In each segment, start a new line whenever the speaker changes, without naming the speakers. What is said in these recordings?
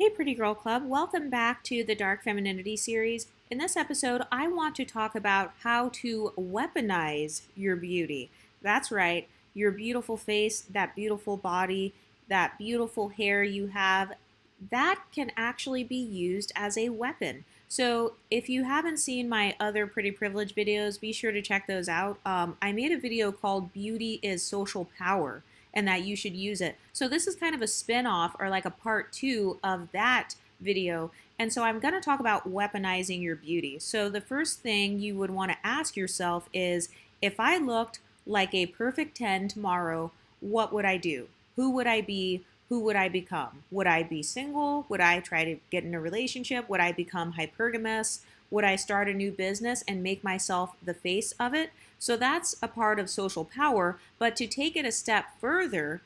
Hey, Pretty Girl Club. Welcome back to the Dark Femininity series. In this episode, I want to talk about how to weaponize your beauty. That's right, your beautiful face, that beautiful body, that beautiful hair you have, that can actually be used as a weapon. So, if you haven't seen my other Pretty Privilege videos, be sure to check those out. I made a video called Beauty is Social Power and that you should use it. So this is kind of a spin-off or like a part two of that video. And so I'm going to talk about weaponizing your beauty. So the first thing you would want to ask yourself is, if I looked like a perfect 10 tomorrow, what would I do? Who would I be? Who would I become? Would I be single? Would I try to get in a relationship? Would I become hypergamous? Would I start a new business and make myself the face of it? So that's a part of social power. But to take it a step further,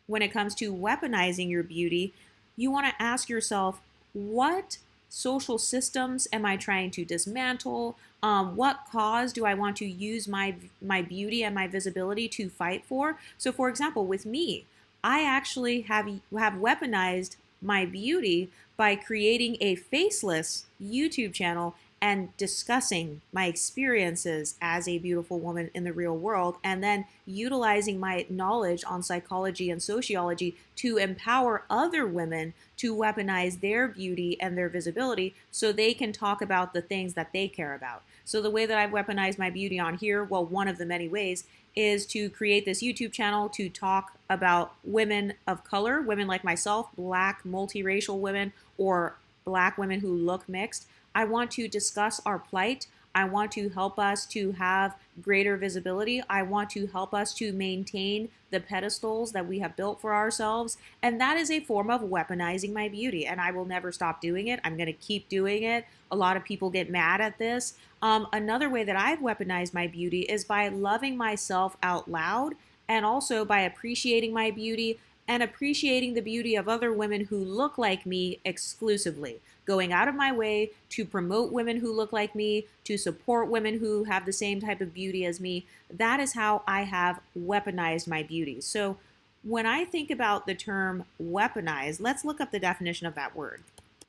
when it comes to weaponizing your beauty, you want to ask yourself, what social systems am I trying to dismantle? What cause do I want to use my beauty and my visibility to fight for? So, for example, with me, I actually have weaponized my beauty by creating a faceless YouTube channel and discussing my experiences as a beautiful woman in the real world, and then utilizing my knowledge on psychology and sociology to empower other women to weaponize their beauty and their visibility so they can talk about the things that they care about. So the way that I've weaponized my beauty on here, well, one of the many ways, is to create this YouTube channel to talk about women of color, women like myself, black, multiracial women, or black women who look mixed. I want to discuss our plight. I want to help us to have greater visibility. I want to help us to maintain the pedestals that we have built for ourselves. And that is a form of weaponizing my beauty. And I will never stop doing it. I'm going to keep doing it. A lot of people get mad at this. Another way that I've weaponized my beauty is by loving myself out loud, and also by appreciating my beauty and appreciating the beauty of other women who look like me exclusively. Going out of my way to promote women who look like me, to support women who have the same type of beauty as me. That is how I have weaponized my beauty. So when I think about the term weaponize, let's look up the definition of that word.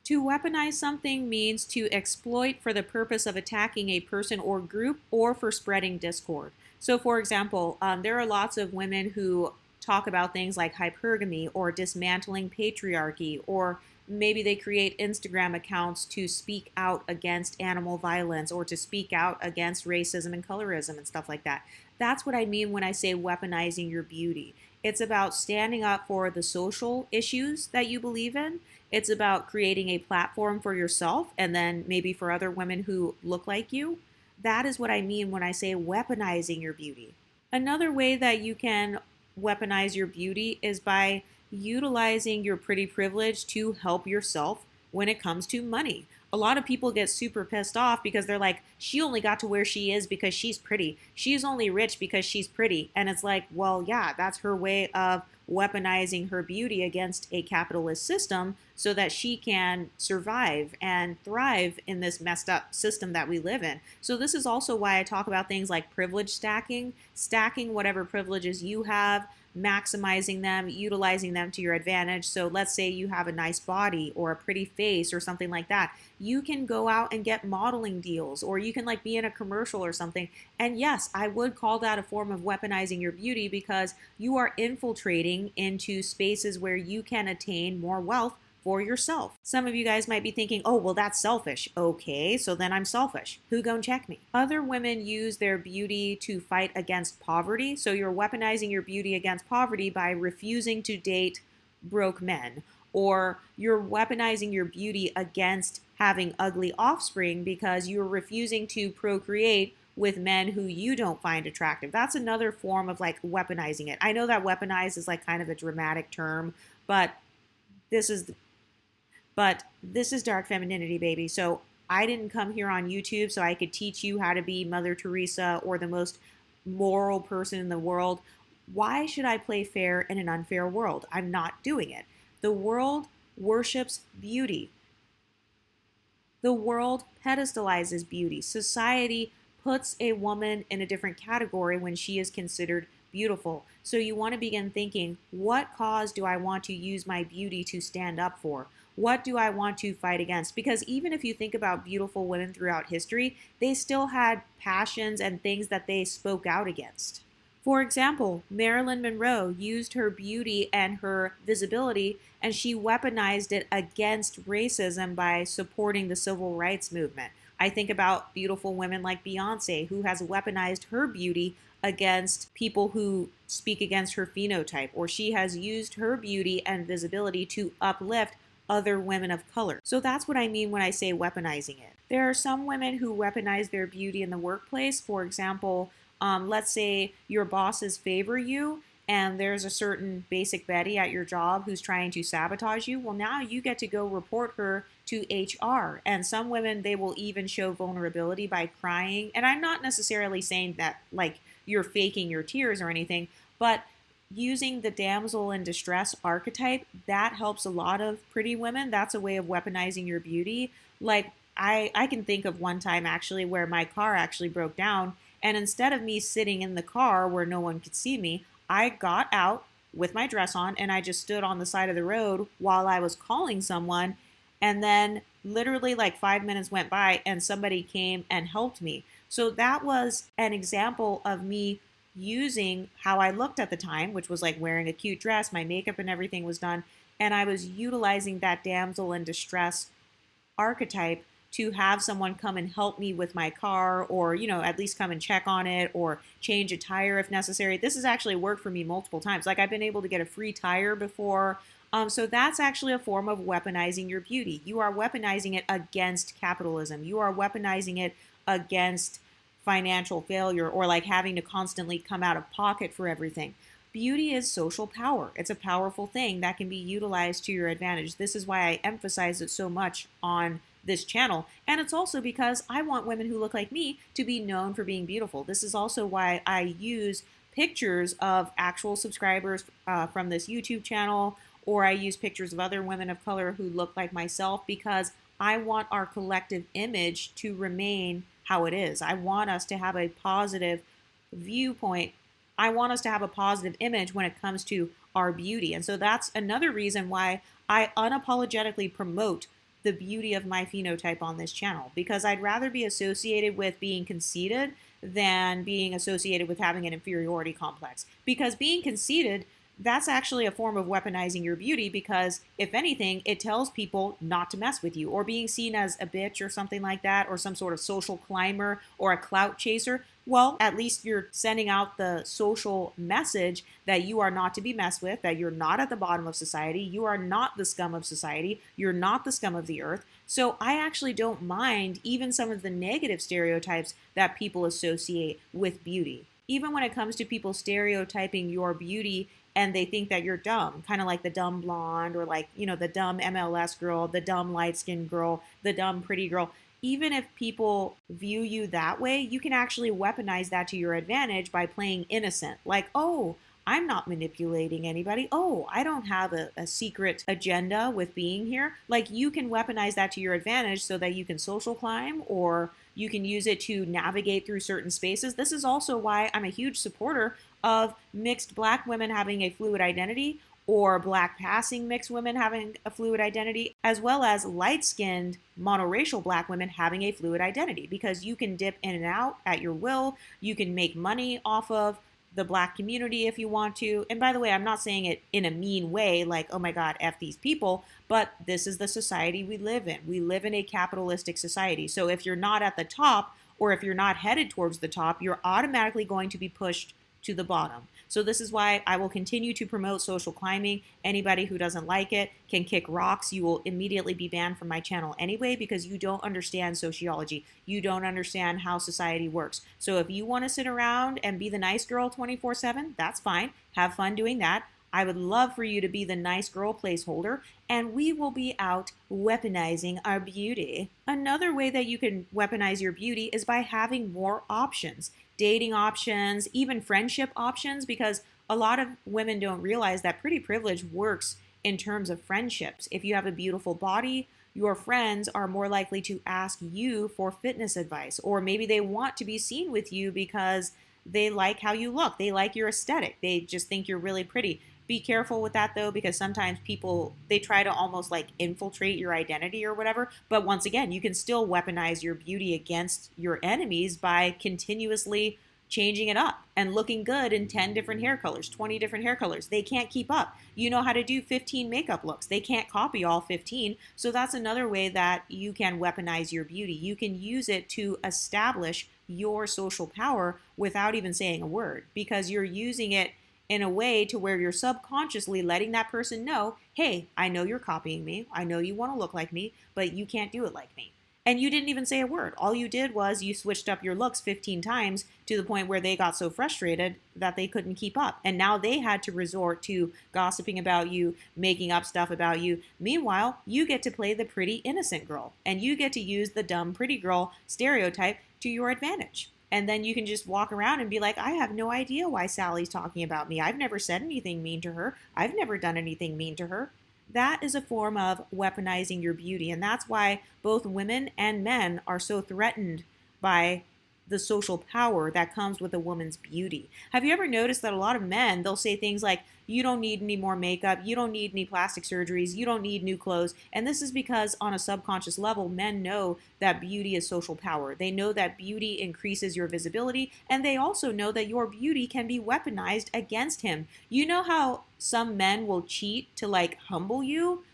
To weaponize something means to exploit for the purpose of attacking a person or group, or for spreading discord. So for example, there are lots of women who talk about things like hypergamy or dismantling patriarchy, or maybe they create Instagram accounts to speak out against animal violence or to speak out against racism and colorism and stuff like that. That's what I mean when I say weaponizing your beauty. It's about standing up for the social issues that you believe in. It's about creating a platform for yourself and then maybe for other women who look like you. That is what I mean when I say weaponizing your beauty. Another way that you can weaponize your beauty is by utilizing your pretty privilege to help yourself when it comes to money. A lot of people get super pissed off because they're like, she only got to where she is because she's pretty. She's only rich because she's pretty. And it's like, well, yeah, that's her way of weaponizing her beauty against a capitalist system so that she can survive and thrive in this messed up system that we live in. So this is also why I talk about things like privilege stacking, stacking whatever privileges you have, maximizing them, utilizing them to your advantage. So let's say you have a nice body or a pretty face or something like that. You can go out and get modeling deals, or you can like be in a commercial or something. And yes, I would call that a form of weaponizing your beauty, because you are infiltrating into spaces where you can attain more wealth for yourself. Some of you guys might be thinking, oh, well, that's selfish. Okay, so then I'm selfish. Who gon' check me? Other women use their beauty to fight against poverty. So you're weaponizing your beauty against poverty by refusing to date broke men. Or you're weaponizing your beauty against having ugly offspring because you're refusing to procreate with men who you don't find attractive. That's another form of like weaponizing it. I know that weaponize is like kind of a dramatic term, but this is dark femininity, baby. So I didn't come here on YouTube so I could teach you how to be Mother Teresa or the most moral person in the world. Why should I play fair in an unfair world? I'm not doing it. The world worships beauty. The world pedestalizes beauty. Society puts a woman in a different category when she is considered beautiful. So you want to begin thinking, what cause do I want to use my beauty to stand up for? What do I want to fight against? Because even if you think about beautiful women throughout history, they still had passions and things that they spoke out against. For example, Marilyn Monroe used her beauty and her visibility and she weaponized it against racism by supporting the civil rights movement. I think about beautiful women like Beyonce, who has weaponized her beauty against people who speak against her phenotype, or she has used her beauty and visibility to uplift other women of color. So that's what I mean when I say weaponizing it. There are some women who weaponize their beauty in the workplace. For example, let's say your bosses favor you and there's a certain basic Betty at your job who's trying to sabotage you. Well, now you get to go report her to HR. And some women, they will even show vulnerability by crying. And I'm not necessarily saying that like you're faking your tears or anything, but using the damsel in distress archetype, that helps a lot of pretty women. That's a way of weaponizing your beauty. Like I can think of one time actually where my car actually broke down. And instead of me sitting in the car where no one could see me, I got out with my dress on and I just stood on the side of the road while I was calling someone. And then literally like 5 minutes went by and somebody came and helped me. So that was an example of me using how I looked at the time, which was like wearing a cute dress, my makeup and everything was done. And I was utilizing that damsel in distress archetype to have someone come and help me with my car, or at least come and check on it or change a tire if necessary. This has actually worked for me multiple times. Like I've been able to get a free tire before. So that's actually a form of weaponizing your beauty. You are weaponizing it against capitalism. You are weaponizing it against financial failure, or like having to constantly come out of pocket for everything. Beauty is social power. It's a powerful thing that can be utilized to your advantage. This is why I emphasize it so much on this channel. And it's also because I want women who look like me to be known for being beautiful. This is also why I use pictures of actual subscribers from this YouTube channel, or I use pictures of other women of color who look like myself, because I want our collective image to remain how it is. I want us to have a positive viewpoint. I want us to have a positive image when it comes to our beauty. And so that's another reason why I unapologetically promote the beauty of my phenotype on this channel, because I'd rather be associated with being conceited than being associated with having an inferiority complex. Because being conceited, that's actually a form of weaponizing your beauty, because if anything, it tells people not to mess with you, or being seen as a bitch or something like that, or some sort of social climber or a clout chaser. Well, at least you're sending out the social message that you are not to be messed with, that you're not at the bottom of society, you are not the scum of society, you're not the scum of the earth. So I actually don't mind even some of the negative stereotypes that people associate with beauty. Even when it comes to people stereotyping your beauty and they think that you're dumb, kind of like the dumb blonde, or like, the dumb MLS girl, the dumb light-skinned girl, the dumb pretty girl. Even if people view you that way, you can actually weaponize that to your advantage by playing innocent. Like, oh, I'm not manipulating anybody. Oh, I don't have a secret agenda with being here. Like, you can weaponize that to your advantage so that you can social climb, or you can use it to navigate through certain spaces. This is also why I'm a huge supporter of mixed Black women having a fluid identity, or Black passing mixed women having a fluid identity, as well as light-skinned monoracial Black women having a fluid identity, because you can dip in and out at your will. You can make money off of the Black community if you want to. And by the way, I'm not saying it in a mean way, like, oh my God, F these people, but this is the society we live in. We live in a capitalistic society. So if you're not at the top, or if you're not headed towards the top, you're automatically going to be pushed to the bottom. So this is why I will continue to promote social climbing. Anybody who doesn't like it can kick rocks. You will immediately be banned from my channel anyway, because you don't understand sociology. You don't understand how society works. So if you want to sit around and be the nice girl 24/7, that's fine. Have fun doing that. I would love for you to be the nice girl placeholder, and we will be out weaponizing our beauty. Another way that you can weaponize your beauty is by having more options. Dating options, even friendship options, because a lot of women don't realize that pretty privilege works in terms of friendships. If you have a beautiful body, your friends are more likely to ask you for fitness advice, or maybe they want to be seen with you because they like how you look. They like your aesthetic. They just think you're really pretty. Be careful with that though, because sometimes people, they try to almost like infiltrate your identity or whatever. But once again, you can still weaponize your beauty against your enemies by continuously changing it up and looking good in 10 different hair colors, 20 different hair colors. They can't keep up. You know how to do 15 makeup looks. They can't copy all 15. So that's another way that you can weaponize your beauty. You can use it to establish your social power without even saying a word, because you're using it in a way to where you're subconsciously letting that person know, hey, I know you're copying me. I know you want to look like me, but you can't do it like me. And you didn't even say a word. All you did was you switched up your looks 15 times to the point where they got so frustrated that they couldn't keep up. And now they had to resort to gossiping about you, making up stuff about you. Meanwhile, you get to play the pretty innocent girl, and you get to use the dumb pretty girl stereotype to your advantage. And then you can just walk around and be like, I have no idea why Sally's talking about me. I've never said anything mean to her. I've never done anything mean to her. That is a form of weaponizing your beauty. And that's why both women and men are so threatened by the social power that comes with a woman's beauty. Have you ever noticed that a lot of men, they'll say things like, you don't need any more makeup, you don't need any plastic surgeries, you don't need new clothes. And this is because on a subconscious level, men know that beauty is social power. They know that beauty increases your visibility, and they also know that your beauty can be weaponized against him. You know how some men will cheat to like humble you?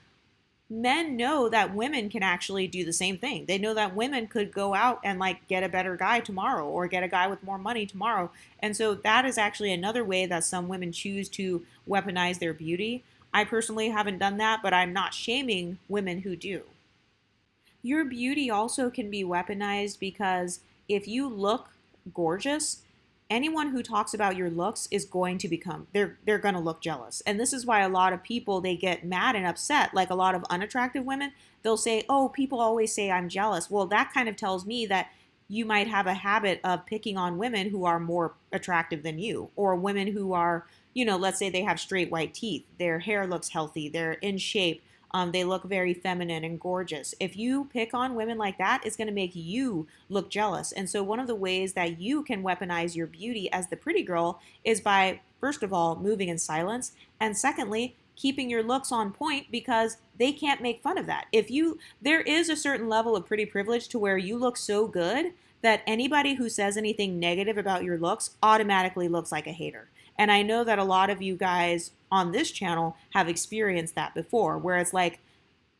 Men know that women can actually do the same thing. They know that women could go out and like get a better guy tomorrow or get a guy with more money tomorrow. And so that is actually another way that some women choose to weaponize their beauty. I personally haven't done that, but I'm not shaming women who do. Your beauty also can be weaponized because if you look gorgeous, anyone who talks about your looks is going to become, they're going to look jealous. And this is why a lot of people, they get mad and upset. Like a lot of unattractive women, they'll say, oh, people always say I'm jealous. Well, that kind of tells me that you might have a habit of picking on women who are more attractive than you, or women who are, let's say they have straight white teeth, their hair looks healthy, they're in shape, they look very feminine and gorgeous. If you pick on women like that, it's going to make you look jealous. And so one of the ways that you can weaponize your beauty as the pretty girl is by, first of all, moving in silence. And secondly, keeping your looks on point, because they can't make fun of that. There is a certain level of pretty privilege to where you look so good that anybody who says anything negative about your looks automatically looks like a hater. And I know that a lot of you guys on this channel have experienced that before, where it's like,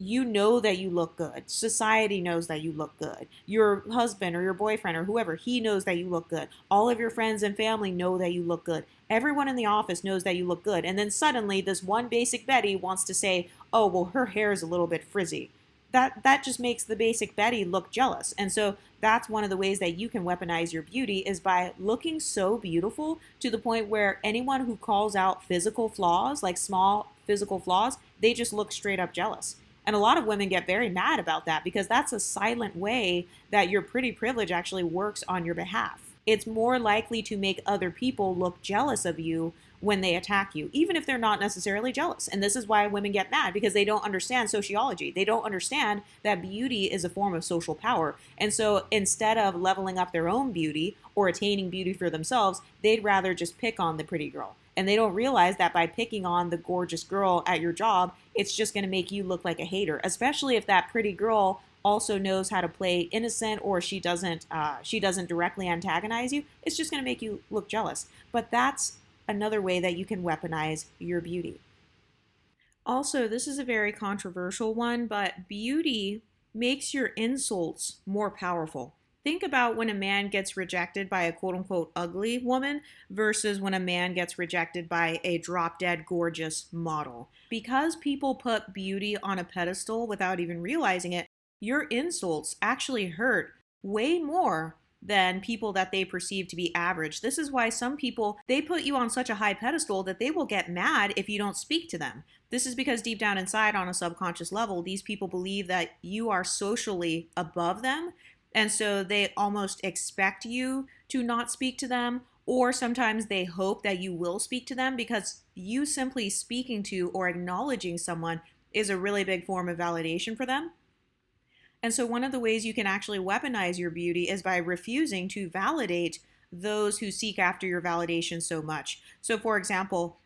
you know that you look good. Society knows that you look good. Your husband or your boyfriend or whoever, he knows that you look good. All of your friends and family know that you look good. Everyone in the office knows that you look good. And then suddenly this one basic Betty wants to say, oh, well, her hair is a little bit frizzy. That just makes the basic Betty look jealous. And so that's one of the ways that you can weaponize your beauty, is by looking so beautiful to the point where anyone who calls out physical flaws, like small physical flaws, they just look straight up jealous. And a lot of women get very mad about that, because that's a silent way that your pretty privilege actually works on your behalf. It's more likely to make other people look jealous of you when they attack you, even if they're not necessarily jealous. And this is why women get mad, because they don't understand sociology. They don't understand that beauty is a form of social power. And so instead of leveling up their own beauty or attaining beauty for themselves, they'd rather just pick on the pretty girl. And they don't realize that by picking on the gorgeous girl at your job, it's just going to make you look like a hater, especially if that pretty girl also knows how to play innocent, or she doesn't directly antagonize you. It's just going to make you look jealous. But that's another way that you can weaponize your beauty. Also, this is a very controversial one, but beauty makes your insults more powerful. Think about when a man gets rejected by a quote unquote ugly woman versus when a man gets rejected by a drop dead gorgeous model. Because people put beauty on a pedestal without even realizing it, your insults actually hurt way more than people that they perceive to be average. This is why some people, they put you on such a high pedestal that they will get mad if you don't speak to them. This is because deep down inside, on a subconscious level, these people believe that you are socially above them. And so they almost expect you to not speak to them, or sometimes they hope that you will speak to them, because you simply speaking to or acknowledging someone is a really big form of validation for them. And so one of the ways you can actually weaponize your beauty is by refusing to validate those who seek after your validation so much. So for example,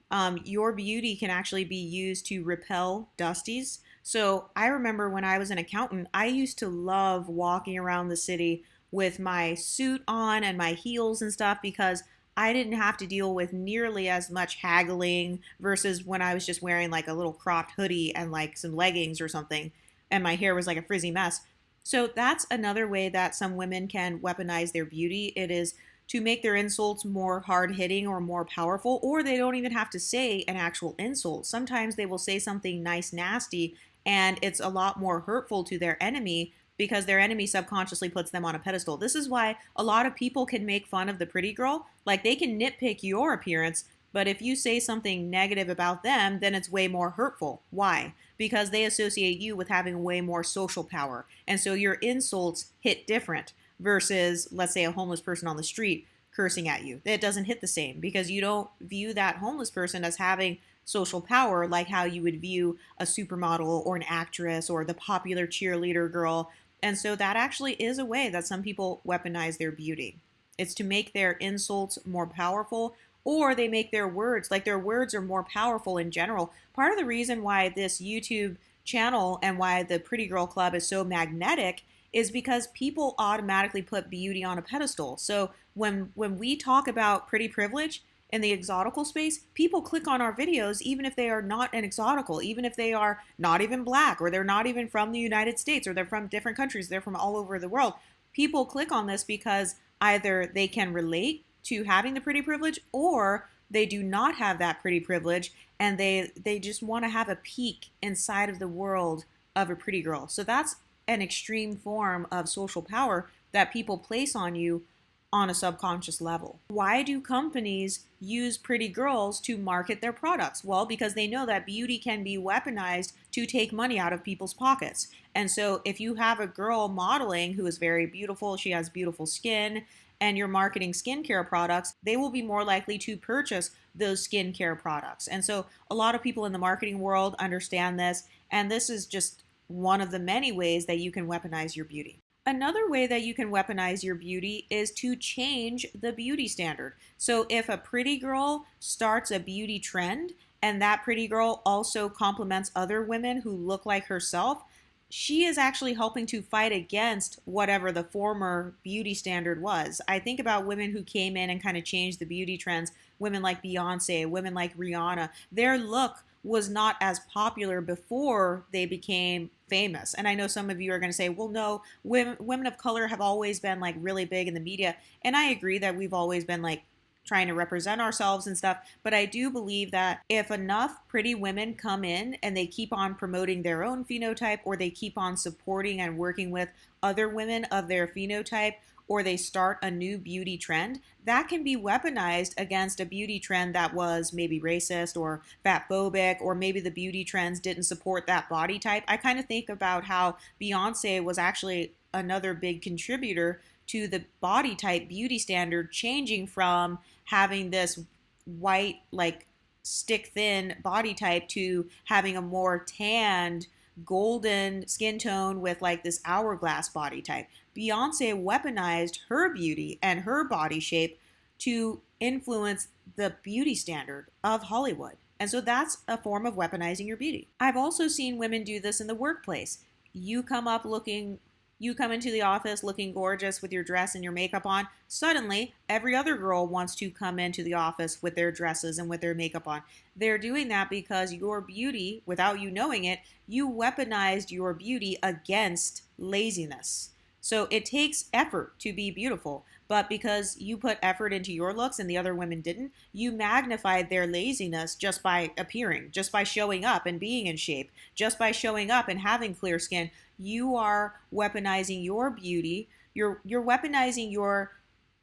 Your beauty can actually be used to repel dusties. So I remember when I was an accountant, I used to love walking around the city with my suit on and my heels and stuff because I didn't have to deal with nearly as much haggling versus when I was just wearing like a little cropped hoodie and like some leggings or something, and my hair was like a frizzy mess. So that's another way that some women can weaponize their beauty. It is to make their insults more hard hitting or more powerful, or they don't even have to say an actual insult. Sometimes they will say something nice, nasty, and it's a lot more hurtful to their enemy because their enemy subconsciously puts them on a pedestal. This is why a lot of people can make fun of the pretty girl. Like they can nitpick your appearance, but if you say something negative about them, then it's way more hurtful. Why? Because they associate you with having way more social power. And so your insults hit different versus, let's say, a homeless person on the street cursing at you. It doesn't hit the same because you don't view that homeless person as having social power like how you would view a supermodel or an actress or the popular cheerleader girl. And so that actually is a way that some people weaponize their beauty. It's to make their insults more powerful, or they make their words, like their words are more powerful in general. Part of the reason why this YouTube channel and why the Pretty Girl Club is so magnetic is because people automatically put beauty on a pedestal. So when we talk about pretty privilege in the exotical space, people click on our videos even if they are not an exotical, even if they are not even black, or they're not even from the United States, or they're from different countries, they're from all over the world. People click on this because either they can relate to having the pretty privilege, or they do not have that pretty privilege and they just want to have a peek inside of the world of a pretty girl. So that's an extreme form of social power that people place on you on a subconscious level. Why do companies use pretty girls to market their products? Well, because they know that beauty can be weaponized to take money out of people's pockets. And so if you have a girl modeling who is very beautiful, she has beautiful skin, and you're marketing skincare products, they will be more likely to purchase those skincare products. And so a lot of people in the marketing world understand this, and this is just one of the many ways that you can weaponize your beauty. Another way that you can weaponize your beauty is to change the beauty standard. So if a pretty girl starts a beauty trend and that pretty girl also compliments other women who look like herself, she is actually helping to fight against whatever the former beauty standard was. I think about women who came in and kind of changed the beauty trends, women like Beyonce, women like Rihanna. Their look was not as popular before they became famous. And I know some of you are going to say, well, no, women of color have always been like really big in the media. And I agree that we've always been like trying to represent ourselves and stuff. But I do believe that if enough pretty women come in and they keep on promoting their own phenotype, or they keep on supporting and working with other women of their phenotype, or they start a new beauty trend, that can be weaponized against a beauty trend that was maybe racist or fatphobic, or maybe the beauty trends didn't support that body type. I kind of think about how Beyonce was actually another big contributor to the body type beauty standard changing from having this white, like stick thin body type to having a more tanned, golden skin tone with like this hourglass body type. Beyonce weaponized her beauty and her body shape to influence the beauty standard of Hollywood. And so that's a form of weaponizing your beauty. I've also seen women do this in the workplace. You come into the office looking gorgeous with your dress and your makeup on. Suddenly, every other girl wants to come into the office with their dresses and with their makeup on. They're doing that because your beauty, without you knowing it, you weaponized your beauty against laziness. So it takes effort to be beautiful, but because you put effort into your looks and the other women didn't, you magnified their laziness just by appearing, just by showing up and being in shape, just by showing up and having clear skin. You are weaponizing your beauty. You're weaponizing your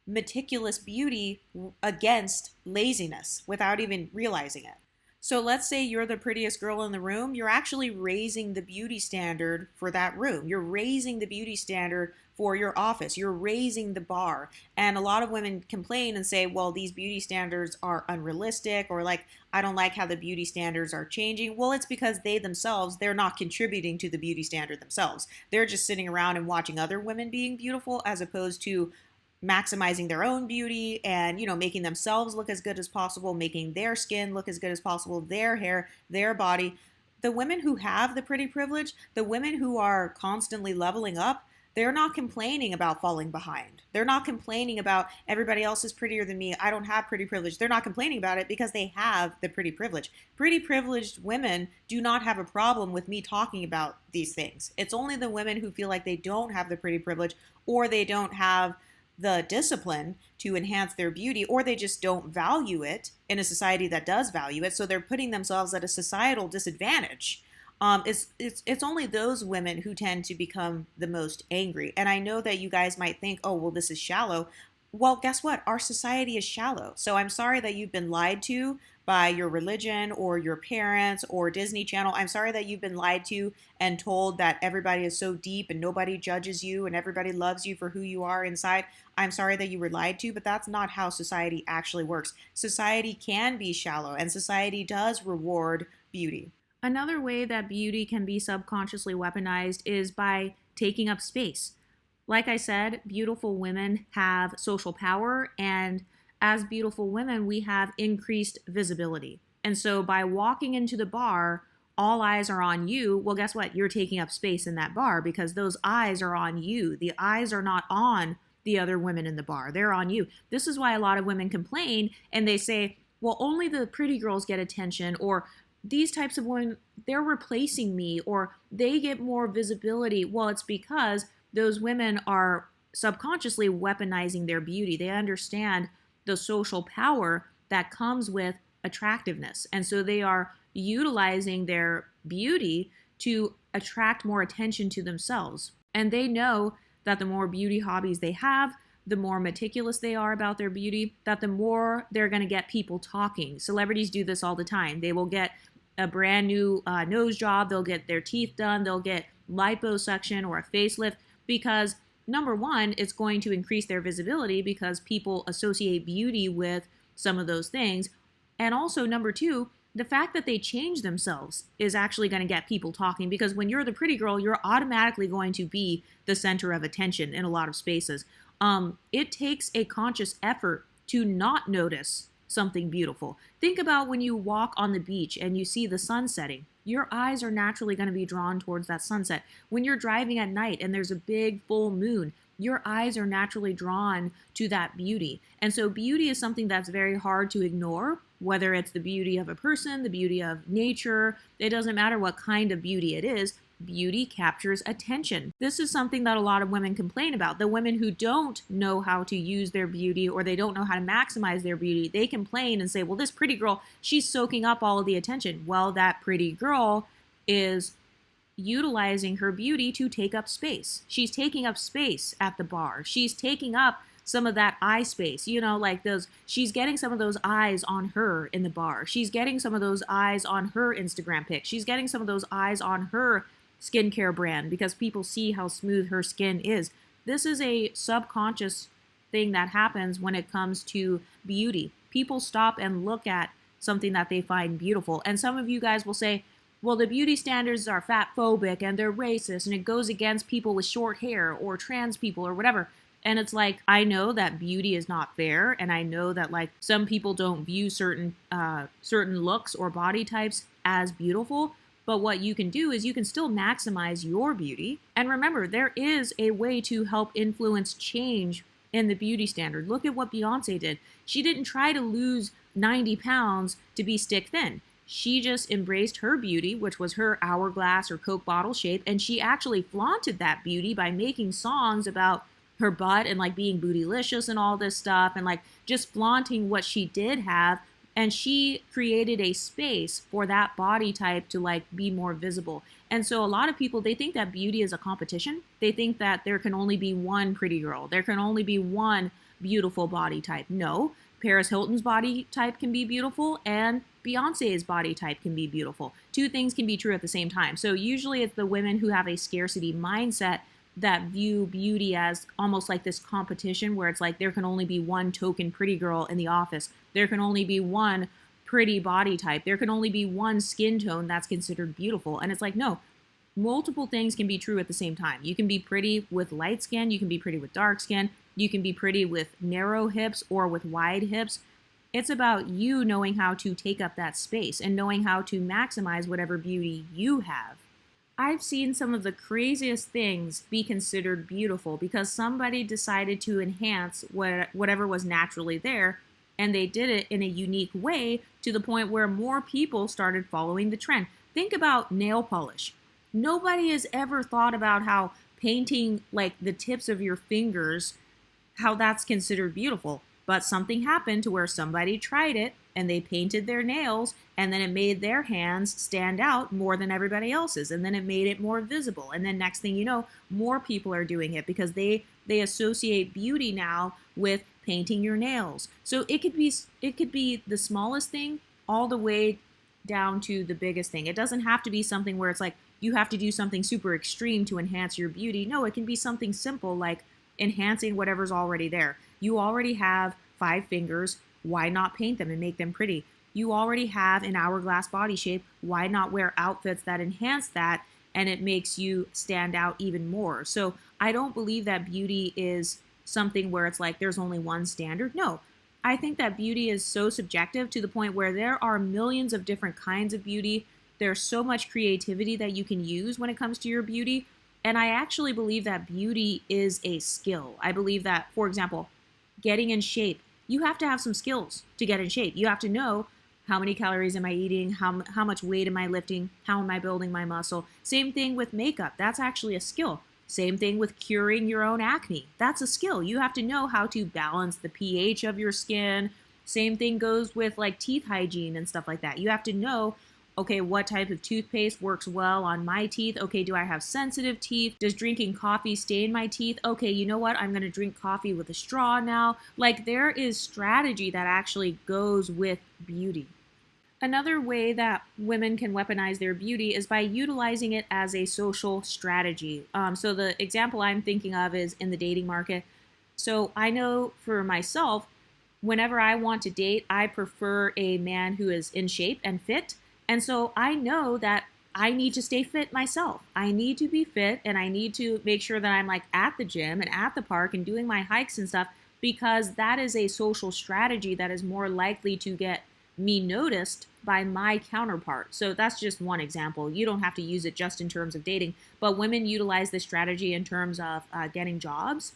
meticulous beauty against laziness without even realizing it. So let's say you're the prettiest girl in the room. You're actually raising the beauty standard for that room. You're raising the beauty standard for your office. You're raising the bar. And a lot of women complain and say, well, these beauty standards are unrealistic, or like, I don't like how the beauty standards are changing. Well, it's because they're not contributing to the beauty standard themselves. They're just sitting around and watching other women being beautiful, as opposed to maximizing their own beauty and, making themselves look as good as possible, making their skin look as good as possible, their hair, their body. The women who have the pretty privilege, the women who are constantly leveling up, they're not complaining about falling behind. They're not complaining about everybody else is prettier than me. I don't have pretty privilege. They're not complaining about it because they have the pretty privilege. Pretty privileged women do not have a problem with me talking about these things. It's only the women who feel like they don't have the pretty privilege, or they don't have the discipline to enhance their beauty, or they just don't value it in a society that does value it. So they're putting themselves at a societal disadvantage. It's only those women who tend to become the most angry. And I know that you guys might think, oh, well, this is shallow. Well, guess what? Our society is shallow. So I'm sorry that you've been lied to by your religion or your parents or Disney Channel. I'm sorry that you've been lied to and told that everybody is so deep and nobody judges you and everybody loves you for who you are inside. I'm sorry that you were lied to, but that's not how society actually works. Society can be shallow, and society does reward beauty. Another way that beauty can be subconsciously weaponized is by taking up space. Like I said, beautiful women have social power, and as beautiful women, we have increased visibility. And so by walking into the bar, all eyes are on you. Well, guess what? You're taking up space in that bar because those eyes are on you. The eyes are not on the other women in the bar. They're on you. This is why a lot of women complain and they say, well, only the pretty girls get attention, or these types of women, they're replacing me, or they get more visibility. Well, it's because those women are subconsciously weaponizing their beauty. They understand the social power that comes with attractiveness. And so they are utilizing their beauty to attract more attention to themselves. And they know that the more beauty hobbies they have, the more meticulous they are about their beauty, that the more they're going to get people talking. Celebrities do this all the time. They will get a brand new nose job, they'll get their teeth done, they'll get liposuction or a facelift, because number one, it's going to increase their visibility because people associate beauty with some of those things. And also number two, the fact that they change themselves is actually going to get people talking, because when you're the pretty girl, you're automatically going to be the center of attention in a lot of spaces. It takes a conscious effort to not notice something beautiful. Think about when you walk on the beach and you see the sun setting. Your eyes are naturally going to be drawn towards that sunset. When you're driving at night and there's a big full moon, your eyes are naturally drawn to that beauty. And so beauty is something that's very hard to ignore, whether it's the beauty of a person, the beauty of nature. It doesn't matter what kind of beauty it is. Beauty captures attention. This is something that a lot of women complain about. The women who don't know how to use their beauty, or they don't know how to maximize their beauty, they complain and say, well, this pretty girl, she's soaking up all of the attention. Well, that pretty girl is utilizing her beauty to take up space. She's taking up space at the bar. She's taking up some of that eye space, like those, she's getting some of those eyes on her in the bar. She's getting some of those eyes on her Instagram pic. She's getting some of those eyes on her skincare brand because people see how smooth her skin is. This is a subconscious thing that happens when it comes to beauty. People stop and look at something that they find beautiful. And some of you guys will say, well, the beauty standards are fat phobic and they're racist and it goes against people with short hair or trans people or whatever. And it's like, I know that beauty is not fair, and I know that like some people don't view certain looks or body types as beautiful. But what you can do is you can still maximize your beauty. And remember, there is a way to help influence change in the beauty standard. Look at what Beyonce did. She didn't try to lose 90 pounds to be stick thin. She just embraced her beauty, which was her hourglass or Coke bottle shape. And she actually flaunted that beauty by making songs about her butt and like being bootylicious and all this stuff, and like just flaunting what she did have. And she created a space for that body type to like be more visible. And so a lot of people, they think that beauty is a competition. They think that there can only be one pretty girl. There can only be one beautiful body type. No, Paris Hilton's body type can be beautiful and Beyonce's body type can be beautiful. Two things can be true at the same time. So usually it's the women who have a scarcity mindset that view beauty as almost like this competition where it's like there can only be one token pretty girl in the office. There can only be one pretty body type. There can only be one skin tone that's considered beautiful. And it's like, no, multiple things can be true at the same time. You can be pretty with light skin. You can be pretty with dark skin. You can be pretty with narrow hips or with wide hips. It's about you knowing how to take up that space and knowing how to maximize whatever beauty you have. I've seen some of the craziest things be considered beautiful because somebody decided to enhance whatever was naturally there, and they did it in a unique way to the point where more people started following the trend. Think about nail polish. Nobody has ever thought about how painting like the tips of your fingers, how that's considered beautiful. But something happened to where somebody tried it and they painted their nails, and then it made their hands stand out more than everybody else's, and then it made it more visible, and then next thing you know, more people are doing it because they associate beauty now with painting your nails. So it could be the smallest thing all the way down to the biggest thing. It doesn't have to be something where it's like you have to do something super extreme to enhance your beauty. No, it can be something simple like enhancing whatever's already there. You already have 5 fingers. Why not paint them and make them pretty? You already have an hourglass body shape. Why not wear outfits that enhance that and it makes you stand out even more? So I don't believe that beauty is something where it's like there's only one standard. No, I think that beauty is so subjective to the point where there are millions of different kinds of beauty. There's so much creativity that you can use when it comes to your beauty. And I actually believe that beauty is a skill. I believe that, for example, getting in shape, you have to have some skills to get in shape. You have to know how many calories am I eating, how much weight am I lifting, how am I building my muscle. Same thing with makeup. That's actually a skill. Same thing with curing your own acne. That's a skill. You have to know how to balance the pH of your skin. Same thing goes with like teeth hygiene and stuff like that. You have to know, okay, what type of toothpaste works well on my teeth? Okay, do I have sensitive teeth? Does drinking coffee stain my teeth? Okay, you know what? I'm going to drink coffee with a straw now. Like, there is strategy that actually goes with beauty. Another way that women can weaponize their beauty is by utilizing it as a social strategy. So the example I'm thinking of is in the dating market. So I know for myself, whenever I want to date, I prefer a man who is in shape and fit. And so I know that I need to stay fit myself. I need to be fit and I need to make sure that I'm like at the gym and at the park and doing my hikes and stuff because that is a social strategy that is more likely to get me noticed by my counterpart. So that's just one example. You don't have to use it just in terms of dating, but women utilize this strategy in terms of getting jobs.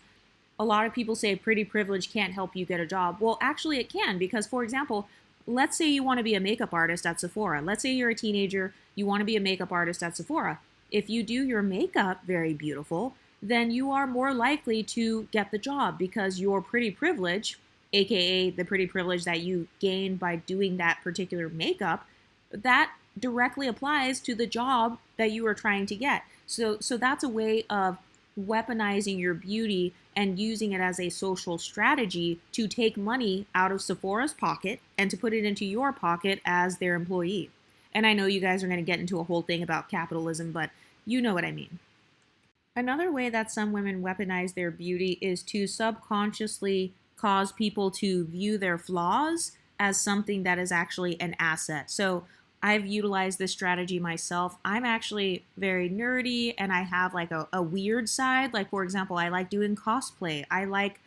A lot of people say pretty privilege can't help you get a job. Well, actually it can because, for example, let's say you want to be a makeup artist at Sephora. Let's say you're a teenager, you want to be a makeup artist at Sephora. If you do your makeup very beautiful, then you are more likely to get the job because your pretty privilege, aka the pretty privilege that you gain by doing that particular makeup, that directly applies to the job that you are trying to get. So that's a way of weaponizing your beauty and using it as a social strategy to take money out of Sephora's pocket and to put it into your pocket as their employee. And I know you guys are going to get into a whole thing about capitalism, but you know what I mean. Another way that some women weaponize their beauty is to subconsciously cause people to view their flaws as something that is actually an asset. So I've utilized this strategy myself. I'm actually very nerdy and I have like a weird side. Like, for example, I like doing cosplay. I like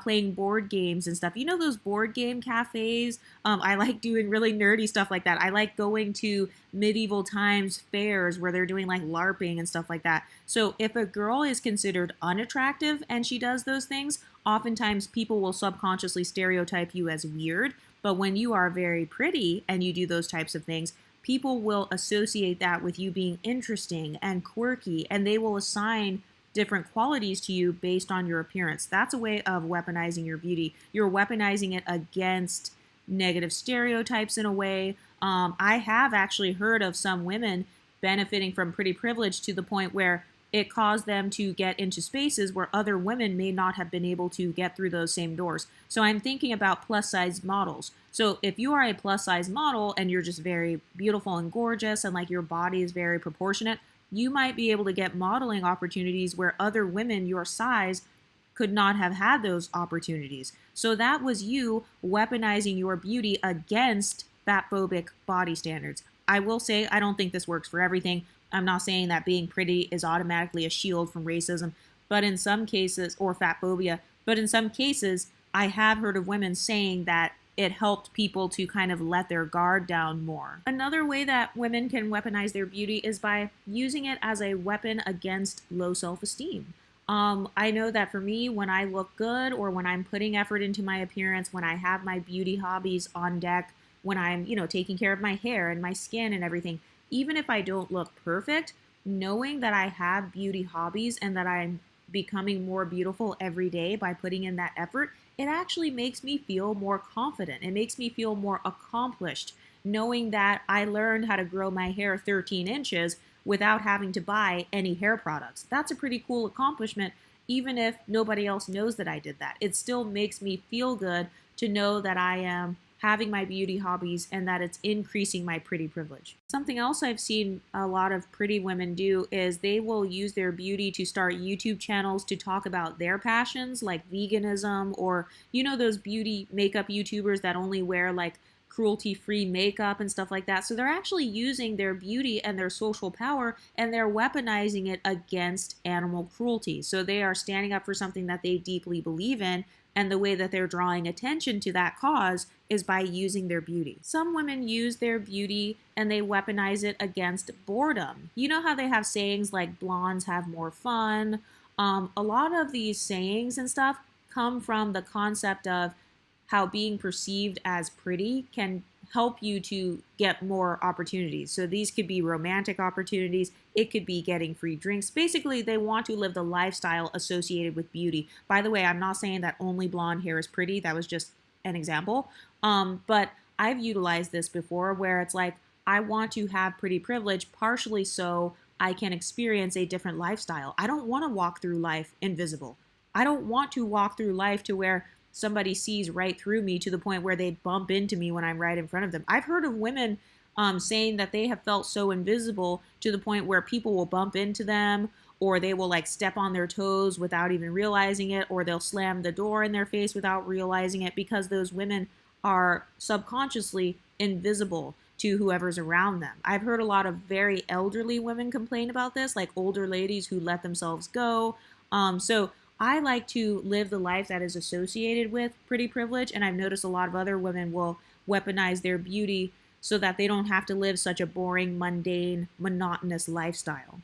playing board games and stuff. You know those board game cafes? I like doing really nerdy stuff like that. I like going to medieval times fairs where they're doing like LARPing and stuff like that. So if a girl is considered unattractive and she does those things, oftentimes people will subconsciously stereotype you as weird. But when you are very pretty and you do those types of things, people will associate that with you being interesting and quirky, and they will assign different qualities to you based on your appearance. That's a way of weaponizing your beauty. You're weaponizing it against negative stereotypes in a way. I have actually heard of some women benefiting from pretty privilege to the point where it caused them to get into spaces where other women may not have been able to get through those same doors. So I'm thinking about plus size models. So if you are a plus size model and you're just very beautiful and gorgeous and like your body is very proportionate, you might be able to get modeling opportunities where other women your size could not have had those opportunities. So that was you weaponizing your beauty against fatphobic body standards. I will say I don't think this works for everything. I'm not saying that being pretty is automatically a shield from racism, but in some cases, or fat phobia, But in some cases, I have heard of women saying that it helped people to kind of let their guard down more. Another way that women can weaponize their beauty is by using it as a weapon against low self-esteem. I know that for me, when I look good or when I'm putting effort into my appearance, when I have my beauty hobbies on deck, when I'm, taking care of my hair and my skin and everything, even if I don't look perfect, knowing that I have beauty hobbies and that I'm becoming more beautiful every day by putting in that effort, it actually makes me feel more confident. It makes me feel more accomplished, knowing that I learned how to grow my hair 13 inches without having to buy any hair products. That's a pretty cool accomplishment, even if nobody else knows that I did that. It still makes me feel good to know that I am having my beauty hobbies and that it's increasing my pretty privilege. Something else I've seen a lot of pretty women do is they will use their beauty to start YouTube channels to talk about their passions, like veganism, or those beauty makeup YouTubers that only wear like cruelty-free makeup and stuff like that. So they're actually using their beauty and their social power and they're weaponizing it against animal cruelty. So they are standing up for something that they deeply believe in, and the way that they're drawing attention to that cause is by using their beauty. Some women use their beauty and they weaponize it against boredom. You know how they have sayings like blondes have more fun? A lot of these sayings and stuff come from the concept of how being perceived as pretty can help you to get more opportunities. So these could be romantic opportunities. It could be getting free drinks. Basically, they want to live the lifestyle associated with beauty. By the way, I'm not saying that only blonde hair is pretty. That was just an example. But I've utilized this before where it's like, I want to have pretty privilege partially so I can experience a different lifestyle. I don't want to walk through life invisible. I don't want to walk through life to where somebody sees right through me to the point where they bump into me when I'm right in front of them. I've heard of women saying that they have felt so invisible to the point where people will bump into them, or they will like step on their toes without even realizing it, or they'll slam the door in their face without realizing it, because those women are subconsciously invisible to whoever's around them. I've heard a lot of very elderly women complain about this, like older ladies who let themselves go. So I like to live the life that is associated with pretty privilege, and I've noticed a lot of other women will weaponize their beauty so that they don't have to live such a boring, mundane, monotonous lifestyle.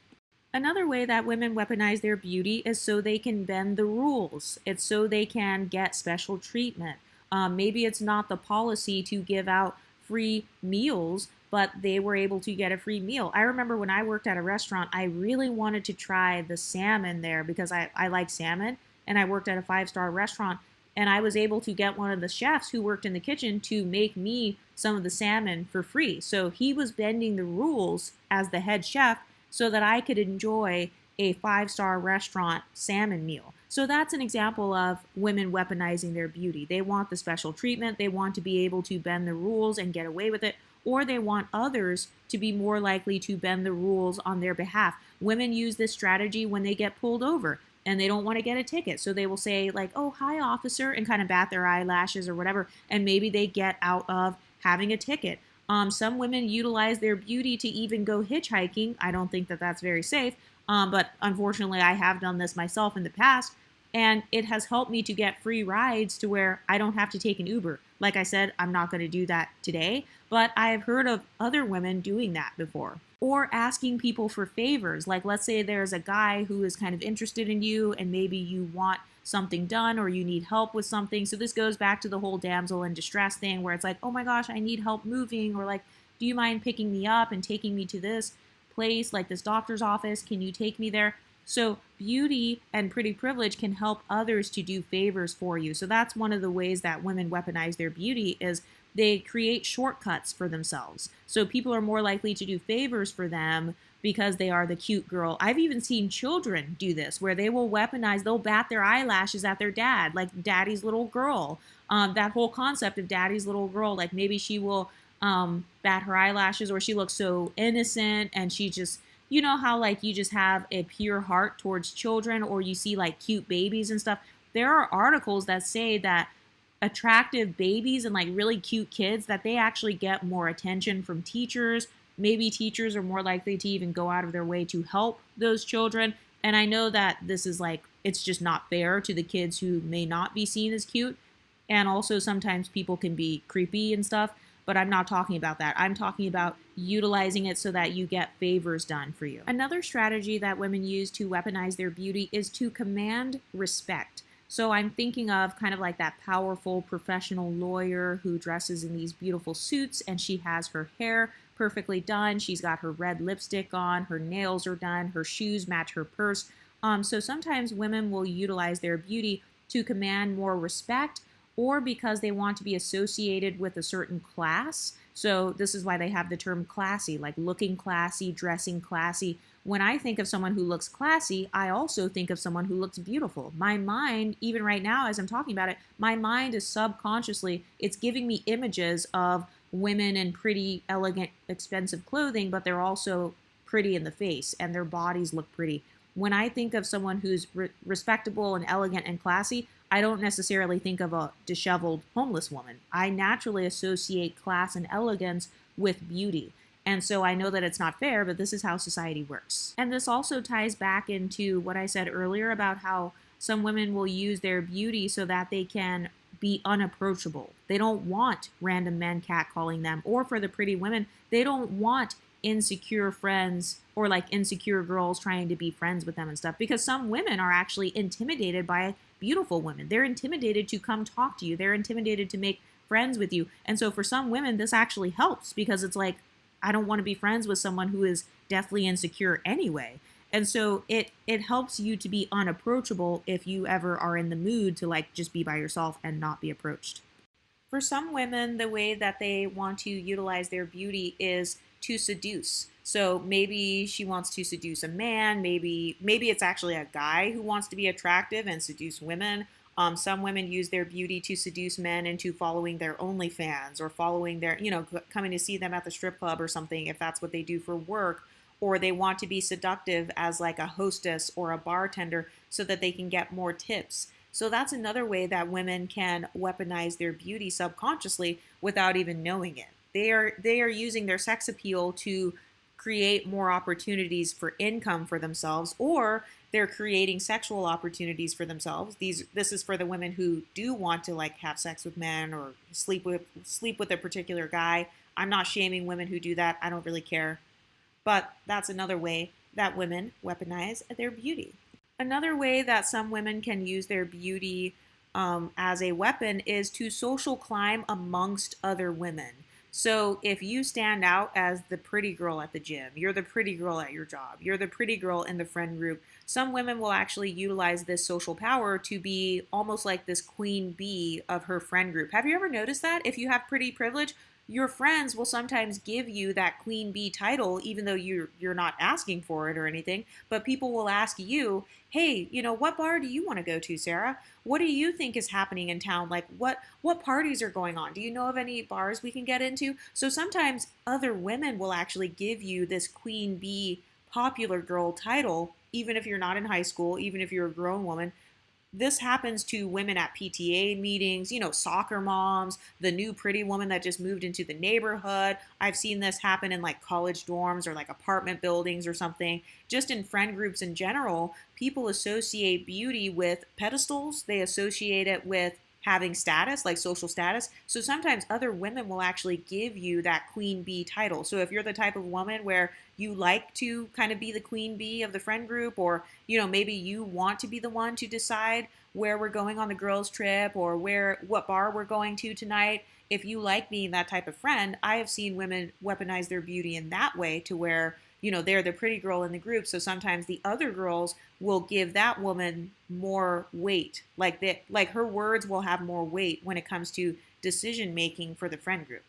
Another way that women weaponize their beauty is so they can bend the rules. It's so they can get special treatment. Maybe it's not the policy to give out free meals, but they were able to get a free meal. I remember when I worked at a restaurant, I really wanted to try the salmon there because I like salmon, and I worked at a 5-star restaurant, and I was able to get one of the chefs who worked in the kitchen to make me some of the salmon for free. So he was bending the rules as the head chef so that I could enjoy a 5-star restaurant salmon meal. So that's an example of women weaponizing their beauty. They want the special treatment, they want to be able to bend the rules and get away with it, or they want others to be more likely to bend the rules on their behalf. Women use this strategy when they get pulled over and they don't want to get a ticket. So they will say like, oh, hi, officer, and kind of bat their eyelashes or whatever, and maybe they get out of having a ticket. Some women utilize their beauty to even go hitchhiking. I don't think that that's very safe, but unfortunately I have done this myself in the past, and it has helped me to get free rides to where I don't have to take an Uber. Like I said, I'm not going to do that today, but I have heard of other women doing that before. Or asking people for favors. Like let's say there's a guy who is kind of interested in you and maybe you want something done or you need help with something. So this goes back to the whole damsel in distress thing where it's like, oh my gosh, I need help moving, or like, do you mind picking me up and taking me to this place, like this doctor's office? Can you take me there? So beauty and pretty privilege can help others to do favors for you. So that's one of the ways that women weaponize their beauty is they create shortcuts for themselves. So people are more likely to do favors for them because they are the cute girl. I've even seen children do this where they will weaponize, they'll bat their eyelashes at their dad, like daddy's little girl. That whole concept of daddy's little girl, like maybe she will bat her eyelashes or she looks so innocent and she just, you know how like you just have a pure heart towards children, or you see like cute babies and stuff. There are articles that say that attractive babies and like really cute kids, that they actually get more attention from teachers. Maybe teachers are more likely to even go out of their way to help those children And I know that this is like, it's just not fair to the kids who may not be seen as cute. And also sometimes people can be creepy and stuff, but I'm not talking about that. I'm talking about utilizing it so that you get favors done for you. Another strategy that women use to weaponize their beauty is to command respect. So I'm thinking of kind of like that powerful professional lawyer who dresses in these beautiful suits and she has her hair perfectly done. She's got her red lipstick on, her nails are done, her shoes match her purse. So sometimes women will utilize their beauty to command more respect or because they want to be associated with a certain class. So this is why they have the term classy, like looking classy, dressing classy. When I think of someone who looks classy, I also think of someone who looks beautiful. My mind, even right now as I'm talking about it, my mind is subconsciously, it's giving me images of women in pretty, elegant, expensive clothing, but they're also pretty in the face and their bodies look pretty. When I think of someone who's respectable and elegant and classy, I don't necessarily think of a disheveled homeless woman. I naturally associate class and elegance with beauty. And so I know that it's not fair, but this is how society works. And this also ties back into what I said earlier about how some women will use their beauty so that they can be unapproachable. They don't want random men catcalling them, or for the pretty women, they don't want insecure friends or like insecure girls trying to be friends with them and stuff, because some women are actually intimidated by beautiful women. They're intimidated to come talk to you. They're intimidated to make friends with you. And so for some women, this actually helps because it's like, I don't want to be friends with someone who is deathly insecure anyway. And so it helps you to be unapproachable if you ever are in the mood to like just be by yourself and not be approached. For some women, the way that they want to utilize their beauty is to seduce. So maybe she wants to seduce a man, maybe it's actually a guy who wants to be attractive and seduce women. Some women use their beauty to seduce men into following their OnlyFans or following their, coming to see them at the strip club or something if that's what they do for work. Or they want to be seductive as like a hostess or a bartender so that they can get more tips. So that's another way that women can weaponize their beauty subconsciously without even knowing it. They are using their sex appeal to create more opportunities for income for themselves, or they're creating sexual opportunities for themselves. This is for the women who do want to like have sex with men or sleep with a particular guy. I'm not shaming women who do that. I don't really care. But that's another way that women weaponize their beauty. Another way that some women can use their beauty as a weapon is to social climb amongst other women. So if you stand out as the pretty girl at the gym, you're the pretty girl at your job, you're the pretty girl in the friend group, some women will actually utilize this social power to be almost like this queen bee of her friend group. Have you ever noticed that? If you have pretty privilege, your friends will sometimes give you that queen bee title, even though you're not asking for it or anything. But people will ask you, hey, what bar do you want to go to, Sarah? What do you think is happening in town? Like what parties are going on? Do you know of any bars we can get into? So sometimes other women will actually give you this queen bee popular girl title, even if you're not in high school, even if you're a grown woman. This happens to women at PTA meetings, soccer moms, the new pretty woman that just moved into the neighborhood. I've seen this happen in like college dorms or like apartment buildings or something. Just in friend groups in general, people associate beauty with pedestals. They associate it with having status, like social status. So sometimes other women will actually give you that queen bee title. So if you're the type of woman where you like to kind of be the queen bee of the friend group, or maybe you want to be the one to decide where we're going on the girls trip or what bar we're going to tonight, if you like being that type of friend, I have seen women weaponize their beauty in that way to where they're the pretty girl in the group. So sometimes the other girls will give that woman more weight. Like her words will have more weight when it comes to decision making for the friend group.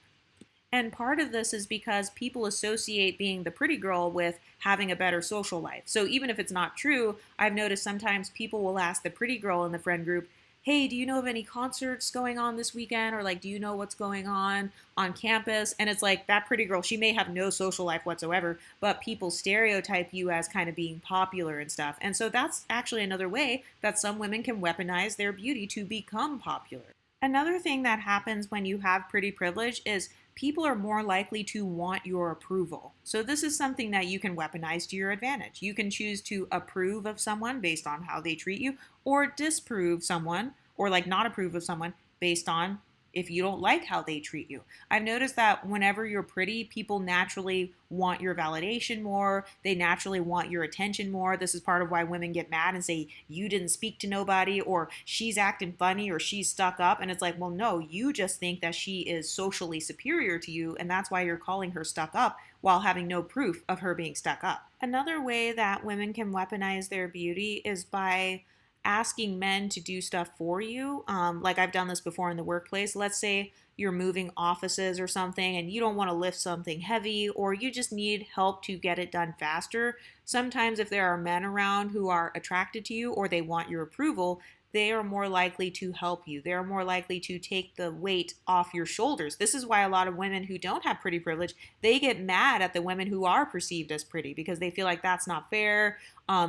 And part of this is because people associate being the pretty girl with having a better social life. So even if it's not true, I've noticed sometimes people will ask the pretty girl in the friend group, hey, do you know of any concerts going on this weekend? Or like, do you know what's going on campus? And it's like that pretty girl, she may have no social life whatsoever, but people stereotype you as kind of being popular and stuff. And so that's actually another way that some women can weaponize their beauty to become popular. Another thing that happens when you have pretty privilege is people are more likely to want your approval. So this is something that you can weaponize to your advantage. You can choose to approve of someone based on how they treat you, or disapprove someone, or like not approve of someone based on if you don't like how they treat you. I've noticed that whenever you're pretty, people naturally want your validation more. They naturally want your attention more. This is part of why women get mad and say, you didn't speak to nobody, or she's acting funny, or she's stuck up. And it's like, well, no, you just think that she is socially superior to you. And that's why you're calling her stuck up while having no proof of her being stuck up. Another way that women can weaponize their beauty is by asking men to do stuff for you. Like I've done this before in the workplace. Let's say you're moving offices or something and you don't want to lift something heavy, or you just need help to get it done faster. Sometimes if there are men around who are attracted to you or they want your approval, they are more likely to help you. They're more likely to take the weight off your shoulders. This is why a lot of women who don't have pretty privilege, they get mad at the women who are perceived as pretty because they feel like that's not fair.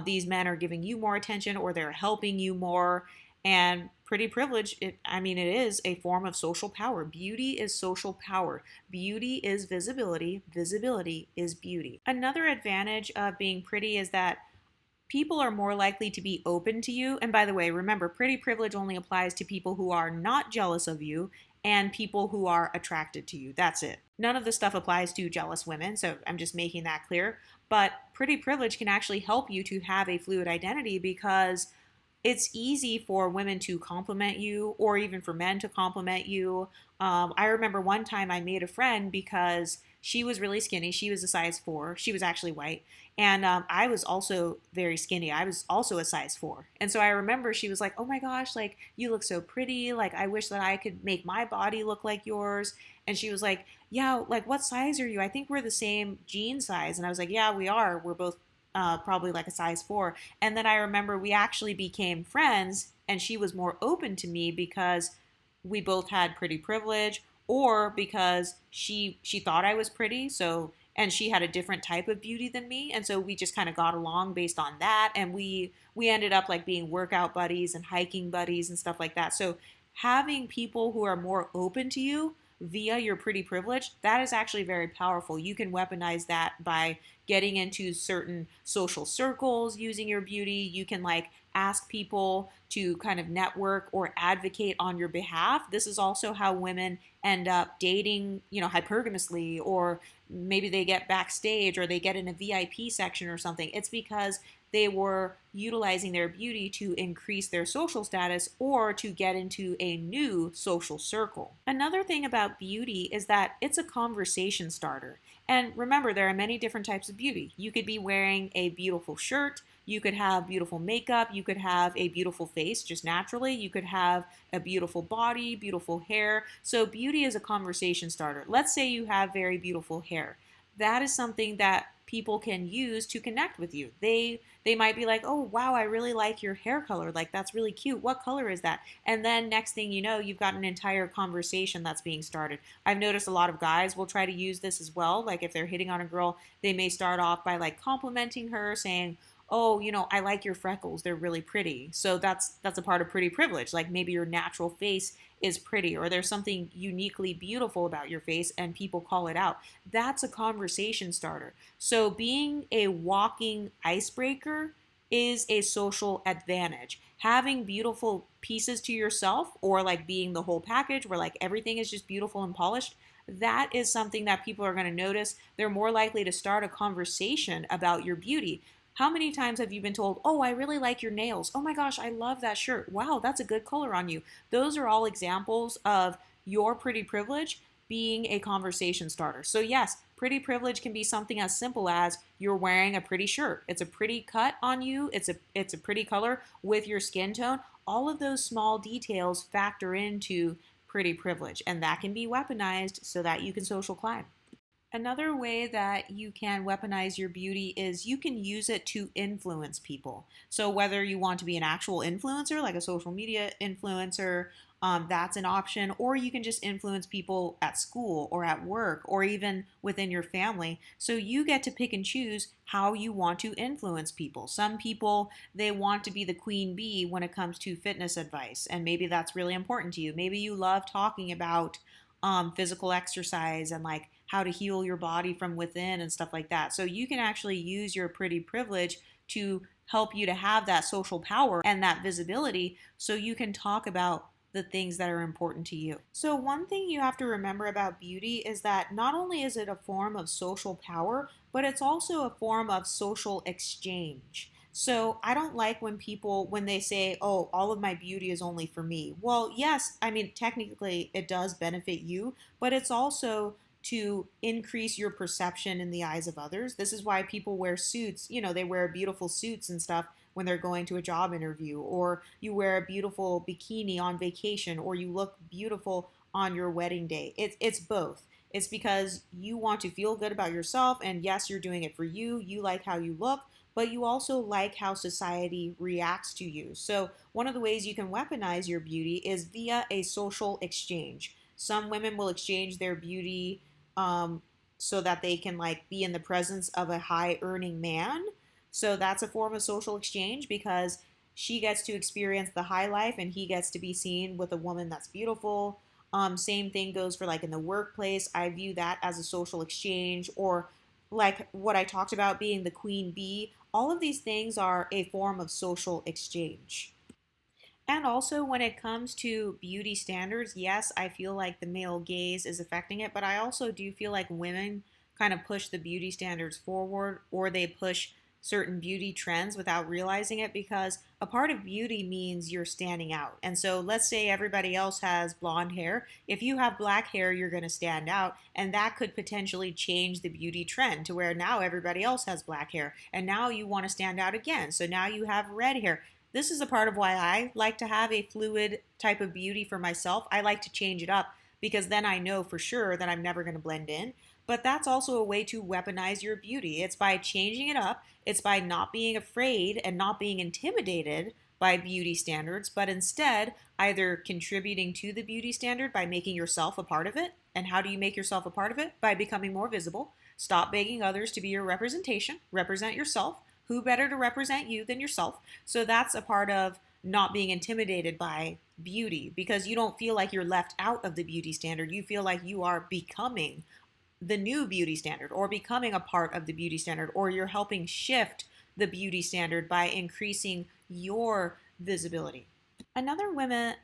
These men are giving you more attention or they're helping you more. And pretty privilege, it is a form of social power. Beauty is social power. Beauty is visibility. Visibility is beauty. Another advantage of being pretty is that people are more likely to be open to you. And by the way, remember, pretty privilege only applies to people who are not jealous of you and people who are attracted to you. That's it. None of this stuff applies to jealous women, so I'm just making that clear. But pretty privilege can actually help you to have a fluid identity because it's easy for women to compliment you or even for men to compliment you. I remember one time I made a friend because she was really skinny. She was a size 4. She was actually white. And I was also very skinny. I was also a size 4. And so I remember she was like, oh my gosh, like you look so pretty. Like I wish that I could make my body look like yours. And she was like, yeah, like what size are you? I think we're the same jean size. And I was like, yeah, we are. We're both probably like a size 4. And then I remember we actually became friends and she was more open to me because we both had pretty privilege, or because she thought I was pretty, so, and she had a different type of beauty than me, and so we just kind of got along based on that, and we ended up like being workout buddies and hiking buddies and stuff like that. So having people who are more open to you via your pretty privilege, that is actually very powerful. You can weaponize that by getting into certain social circles using your beauty. You can like ask people to kind of network or advocate on your behalf. This is also how women end up dating, hypergamously, or maybe they get backstage or they get in a VIP section or something. It's because they were utilizing their beauty to increase their social status or to get into a new social circle. Another thing about beauty is that it's a conversation starter. And remember, there are many different types of beauty. You could be wearing a beautiful shirt, you could have beautiful makeup, you could have a beautiful face just naturally, you could have a beautiful body, beautiful hair. So beauty is a conversation starter. Let's say you have very beautiful hair. That is something that people can use to connect with you. They might be like, oh wow, I really like your hair color, like that's really cute, what color is that? And then next thing you know, you've got an entire conversation that's being started. I've noticed a lot of guys will try to use this as well. Like if they're hitting on a girl, they may start off by like complimenting her, saying, oh, I like your freckles, they're really pretty. So that's a part of pretty privilege. Like maybe your natural face is pretty, or there's something uniquely beautiful about your face and people call it out. That's a conversation starter. So being a walking icebreaker is a social advantage. Having beautiful pieces to yourself, or like being the whole package where like everything is just beautiful and polished, that is something that people are going to notice. They're more likely to start a conversation about your beauty. How many times have you been told, oh, I really like your nails. Oh my gosh, I love that shirt. Wow, that's a good color on you. Those are all examples of your pretty privilege being a conversation starter. So yes, pretty privilege can be something as simple as you're wearing a pretty shirt. It's a pretty cut on you. It's a pretty color with your skin tone. All of those small details factor into pretty privilege, and that can be weaponized so that you can social climb. Another way that you can weaponize your beauty is you can use it to influence people. So whether you want to be an actual influencer, like a social media influencer, that's an option, or you can just influence people at school or at work or even within your family. So you get to pick and choose how you want to influence people. Some people, they want to be the queen bee when it comes to fitness advice, and maybe that's really important to you. Maybe you love talking about physical exercise and like how to heal your body from within and stuff like that. So you can actually use your pretty privilege to help you to have that social power and that visibility so you can talk about the things that are important to you. So, one thing you have to remember about beauty is that not only is it a form of social power, but it's also a form of social exchange. So, I don't like when people when they say, "Oh, all of my beauty is only for me." Well, yes, I mean technically it does benefit you, but it's also to increase your perception in the eyes of others. This is why people wear suits. They wear beautiful suits and stuff when they're going to a job interview, or you wear a beautiful bikini on vacation, or you look beautiful on your wedding day. It's both. It's because you want to feel good about yourself, and yes, you're doing it for you. You like how you look, but you also like how society reacts to you. So, one of the ways you can weaponize your beauty is via a social exchange. Some women will exchange their beauty um, so that they can like be in the presence of a high earning man. So that's a form of social exchange because she gets to experience the high life and he gets to be seen with a woman that's beautiful. Same thing goes for like in the workplace. I view that as a social exchange, or like what I talked about being the queen bee. All of these things are a form of social exchange. And also, when it comes to beauty standards, yes, I feel like the male gaze is affecting it, but I also do feel like women kind of push the beauty standards forward, or they push certain beauty trends without realizing it, because a part of beauty means you're standing out. And so, let's say everybody else has blonde hair. If you have black hair, you're going to stand out, and that could potentially change the beauty trend to where now everybody else has black hair, and now you want to stand out again. So now you have red hair. This is a part of why I like to have a fluid type of beauty for myself. I like to change it up because then I know for sure that I'm never going to blend in. But that's also a way to weaponize your beauty. It's by changing it up, it's by not being afraid and not being intimidated by beauty standards, but instead either contributing to the beauty standard by making yourself a part of it. And how do you make yourself a part of it? By becoming more visible. Stop begging others to be your representation, represent yourself. Who better to represent you than yourself? So that's a part of not being intimidated by beauty, because you don't feel like you're left out of the beauty standard. You feel like you are becoming the new beauty standard, or becoming a part of the beauty standard, or you're helping shift the beauty standard by increasing your visibility. Another women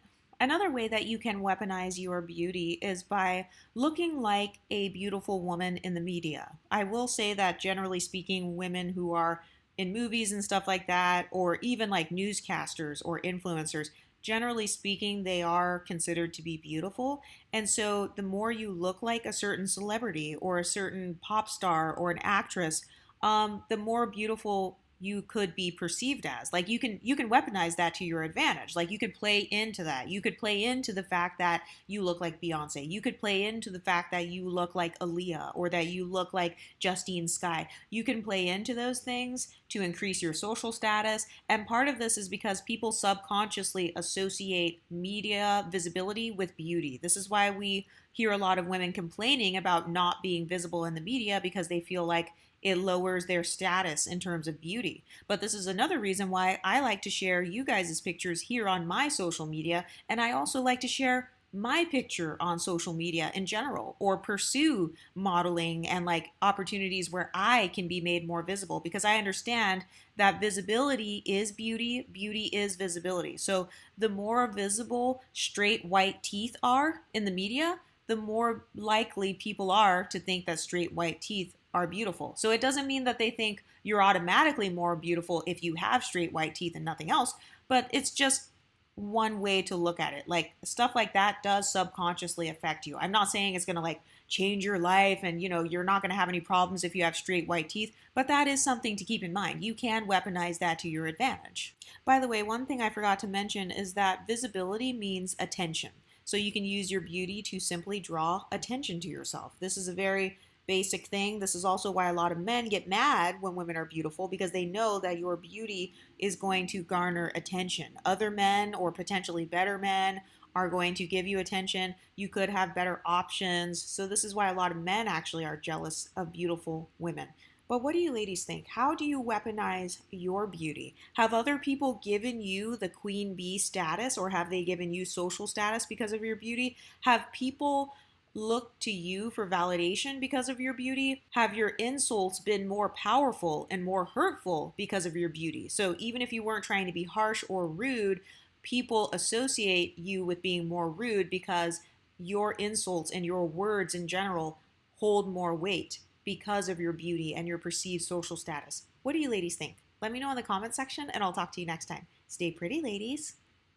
Another way that you can weaponize your beauty is by looking like a beautiful woman in the media. I will say that generally speaking, women who are in movies and stuff like that, or even like newscasters or influencers, generally speaking, they are considered to be beautiful. And so the more you look like a certain celebrity or a certain pop star or an actress, the more beautiful you could be perceived as. Like you can weaponize that to your advantage. Like you could play into that. You could play into the fact that you look like Beyonce. You could play into the fact that you look like Aaliyah, or that you look like Justine Skye. You can play into those things to increase your social status. And part of this is because people subconsciously associate media visibility with beauty. This is why we hear a lot of women complaining about not being visible in the media, because they feel like it lowers their status in terms of beauty. But this is another reason why I like to share you guys' pictures here on my social media, and I also like to share my picture on social media in general, or pursue modeling and like opportunities where I can be made more visible, because I understand that visibility is beauty, beauty is visibility. So the more visible straight white teeth are in the media, the more likely people are to think that straight white teeth are beautiful. So it doesn't mean that they think you're automatically more beautiful if you have straight white teeth and nothing else, but it's just one way to look at it. Like stuff like that does subconsciously affect you. I'm not saying it's going to like change your life and you're not going to have any problems if you have straight white teeth, but that is something to keep in mind. You can weaponize that to your advantage. By the way, one thing I forgot to mention is that visibility means attention. So you can use your beauty to simply draw attention to yourself. This is a very basic thing. This is also why a lot of men get mad when women are beautiful, because they know that your beauty is going to garner attention. Other men, or potentially better men, are going to give you attention. You could have better options. So this is why a lot of men actually are jealous of beautiful women. But what do you ladies think? How do you weaponize your beauty? Have other people given you the queen bee status, or have they given you social status because of your beauty? Have people look to you for validation because of your beauty? Have your insults been more powerful and more hurtful because of your beauty? So even if you weren't trying to be harsh or rude, people associate you with being more rude because your insults and your words in general hold more weight because of your beauty and your perceived social status. What do you ladies think? Let me know in the comment section and I'll talk to you next time. Stay pretty, ladies.